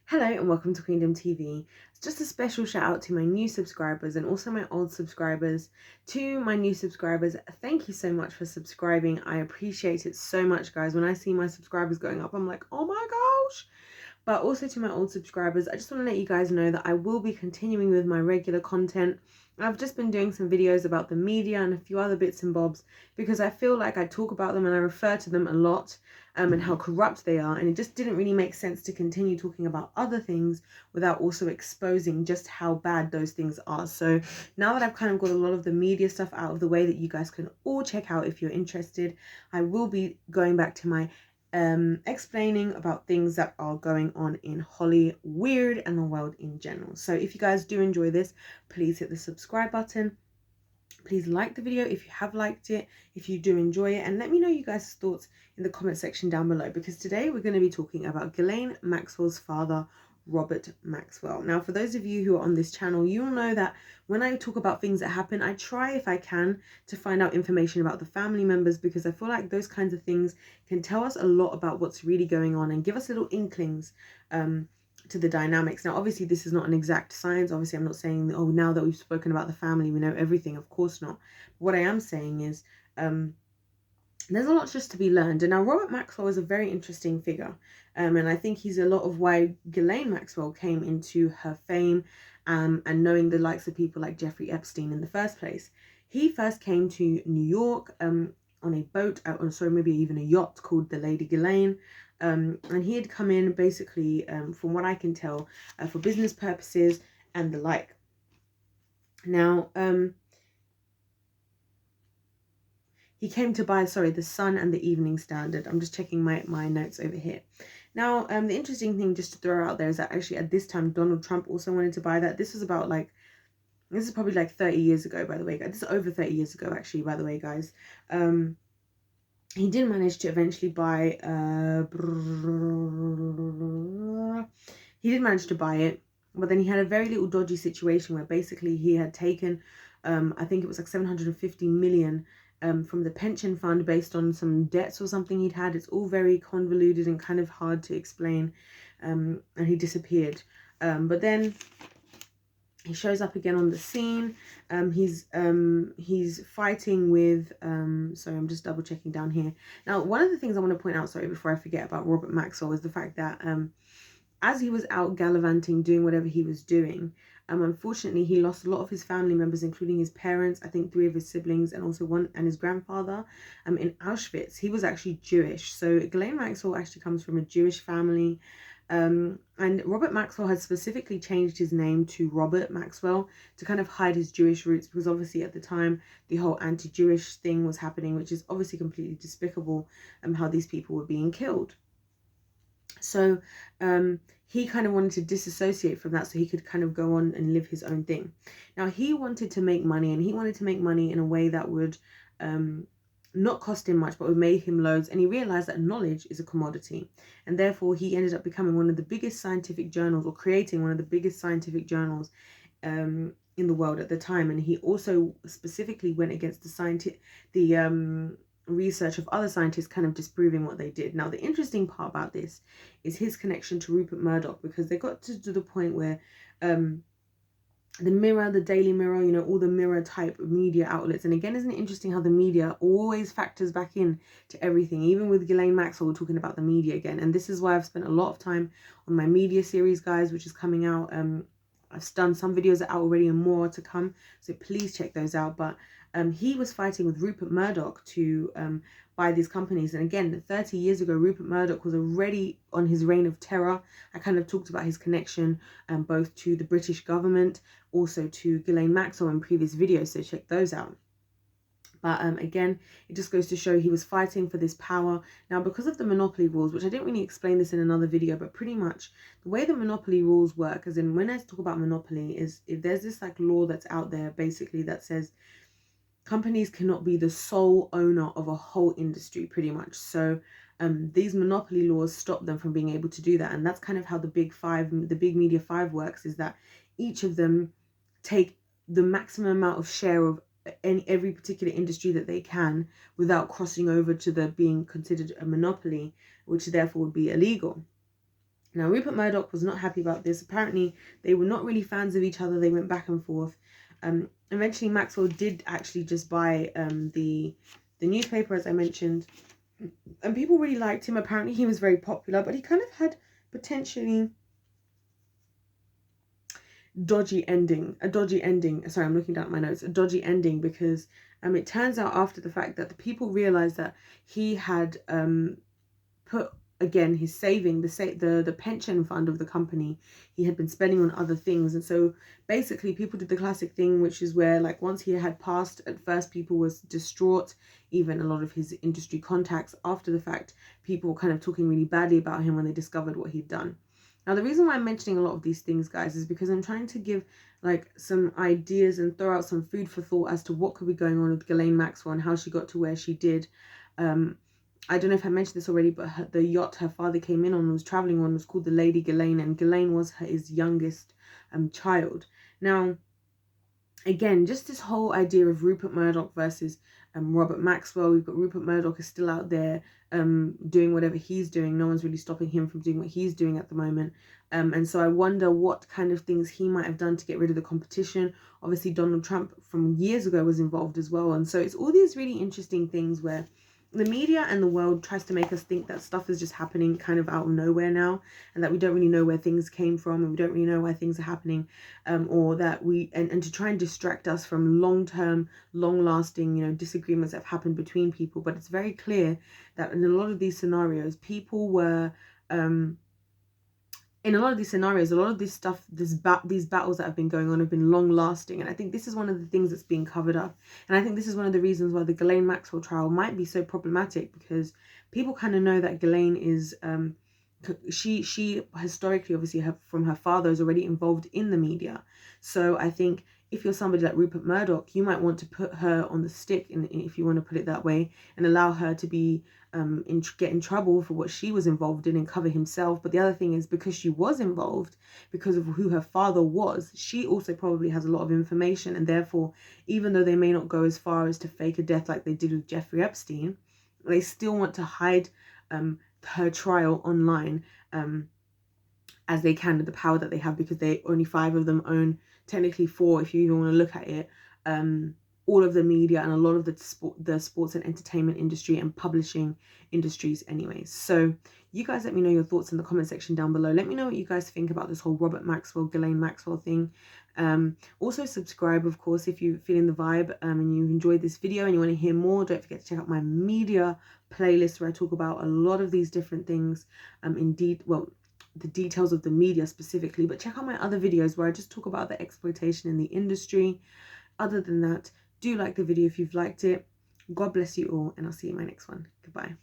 Hello and welcome to Queendom TV. It's just a special shout out to my new subscribers and also my old subscribers. To my new subscribers, thank you so much for subscribing. I appreciate it so much, guys. When I see my subscribers going up, I'm like, oh my gosh. But also to my old subscribers, I just want to let you guys know that I will be continuing with my regular content. I've just been doing some videos about the media and a few other bits and bobs because I feel like I talk about them and I refer to them a lot and how corrupt they are, and it just didn't really make sense to continue talking about other things without also exposing just how bad those things are. So now that I've kind of got a lot of the media stuff out of the way that you guys can all check out if you're interested, I will be going back to my explaining about things that are going on in Hollywood and the world in general. So if you guys do enjoy this, please hit the subscribe button. Please like the video if you have liked it, if you do enjoy it, and let me know you guys' thoughts in the comment section down below, because today we're going to be talking about Ghislaine Maxwell's father, Robert Maxwell. Now, for those of you who are on this channel, you'll know that when I talk about things that happen, I try, if I can, to find out information about the family members, because I feel like those kinds of things can tell us a lot about what's really going on and give us little inklings to the dynamics. Now, obviously, this is not an exact science. Obviously, I'm not saying, oh, now that we've spoken about the family, we know everything. Of course not. What I am saying is there's a lot just to be learned. And now Robert Maxwell is a very interesting figure. And I think he's a lot of why Ghislaine Maxwell came into her fame and knowing the likes of people like Jeffrey Epstein in the first place. He first came to New York on a boat, or sorry, maybe even a yacht called the Lady Ghislaine. And he had come in basically, from what I can tell, for business purposes and the like. Now, he came to buy, the Sun and the Evening Standard. I'm just checking my notes over here. Now, the interesting thing just to throw out there is that actually at this time, Donald Trump also wanted to buy that. This was about this is probably like 30 years ago, by the way. This is over 30 years ago, actually, by the way, guys. He did manage to eventually buy, he did manage to buy it, but then he had a very little dodgy situation where basically he had taken, I think it was like 750 million from the pension fund based on some debts or something he'd had. It's all very convoluted and kind of hard to explain, and he disappeared. But then he shows up again on the scene. He's fighting with, sorry, I'm just double checking down here. Now, one of the things I want to point out, sorry, before I forget about Robert Maxwell, is the fact that as he was out gallivanting, doing whatever he was doing, unfortunately, he lost a lot of his family members, including his parents, I think 3 of his siblings, and also one, and his grandfather, in Auschwitz. He was actually Jewish. So Ghislaine Maxwell actually comes from a Jewish family. And Robert Maxwell had specifically changed his name to Robert Maxwell to kind of hide his Jewish roots, because obviously at the time the whole anti-Jewish thing was happening, which is obviously completely despicable, how these people were being killed. So he kind of wanted to disassociate from that so he could kind of go on and live his own thing. Now, he wanted to make money, and he wanted to make money in a way that would not cost him much, but would make him loads. And he realized that knowledge is a commodity, and therefore he ended up becoming one of the biggest scientific journals, or creating one of the biggest scientific journals in the world at the time. And he also specifically went against the research of other scientists, kind of disproving what they did. Now, the interesting part about this is his connection to Rupert Murdoch, because they got to the point where the Mirror, the Daily Mirror, all the Mirror type media outlets. And again, isn't it interesting how the media always factors back in to everything? Even with Ghislaine Maxwell, we're talking about the media again. And this is why I've spent a lot of time on my media series, guys, which is coming out. I've done some videos that are out already and more to come, so please check those out. But he was fighting with Rupert Murdoch to buy these companies. And again, 30 years ago, Rupert Murdoch was already on his reign of terror. I kind of talked about his connection both to the British government, also to Ghislaine Maxwell in previous videos, so check those out. But again, it just goes to show he was fighting for this power. Now, because of the monopoly rules, which I didn't really explain this in another video, but pretty much the way the monopoly rules work, as in when I talk about monopoly, is if there's this like law that's out there basically that says companies cannot be the sole owner of a whole industry, pretty much. So these monopoly laws stop them from being able to do that. And that's kind of how the big media five works, is that each of them take the maximum amount of share of every particular industry that they can without crossing over to the being considered a monopoly, which therefore would be illegal. Now, Rupert Murdoch was not happy about this. Apparently, they were not really fans of each other. They went back and forth. Eventually, Maxwell did actually just buy the newspaper, as I mentioned. And people really liked him. Apparently, he was very popular, but he kind of had potentially a dodgy ending. Sorry, I'm looking down at my notes. A dodgy ending, because it turns out after the fact that the people realized that he had put, again, his saving, the pension fund of the company, he had been spending on other things. And so basically people did the classic thing, which is where, like, once he had passed, at first people was distraught, even a lot of his industry contacts. After the fact, people were kind of talking really badly about him when they discovered what he'd done. Now, the reason why I'm mentioning a lot of these things, guys, is because I'm trying to give like some ideas and throw out some food for thought as to what could be going on with Ghislaine Maxwell and how she got to where she did. I don't know if I mentioned this already, but the yacht her father came in on, was traveling on, was called the Lady Ghislaine, and Ghislaine was his youngest child. Now, again, just this whole idea of Rupert Murdoch versus Robert Maxwell. We've got Rupert Murdoch is still out there doing whatever he's doing. No one's really stopping him from doing what he's doing at the moment. And so I wonder what kind of things he might have done to get rid of the competition. Obviously, Donald Trump from years ago was involved as well. And so it's all these really interesting things where the media and the world tries to make us think that stuff is just happening kind of out of nowhere now, and that we don't really know where things came from, and we don't really know why things are happening, or that we, and to try and distract us from long-term, long-lasting, disagreements that have happened between people. But it's very clear that in a lot of these scenarios, people were, in a lot of these scenarios, a lot of this stuff, these battles that have been going on have been long lasting. And I think this is one of the things that's being covered up. And I think this is one of the reasons why the Ghislaine Maxwell trial might be so problematic, because people kind of know that Ghislaine is, she historically, obviously, from her father, is already involved in the media. So I think if you're somebody like Rupert Murdoch, you might want to put her on the stick, if you want to put it that way, and allow her to be get in trouble for what she was involved in and cover himself. But the other thing is, because she was involved, because of who her father was, she also probably has a lot of information, and therefore, even though they may not go as far as to fake a death like they did with Jeffrey Epstein, they still want to hide her trial online as they can, with the power that they have, because only 5 of them own, technically 4 if you even want to look at it, all of the media and a lot of the sports and entertainment industry and publishing industries anyways. So you guys let me know your thoughts in the comment section down below. Let me know what you guys think about this whole Robert Maxwell, Ghislaine Maxwell thing. Also subscribe, of course, if you're feeling the vibe and you've enjoyed this video and you want to hear more. Don't forget to check out my media playlist, where I talk about a lot of these different things the details of the media specifically, but check out my other videos where I just talk about the exploitation in the industry. Other than that, do like the video if you've liked it. God bless you all, and I'll see you in my next one. Goodbye.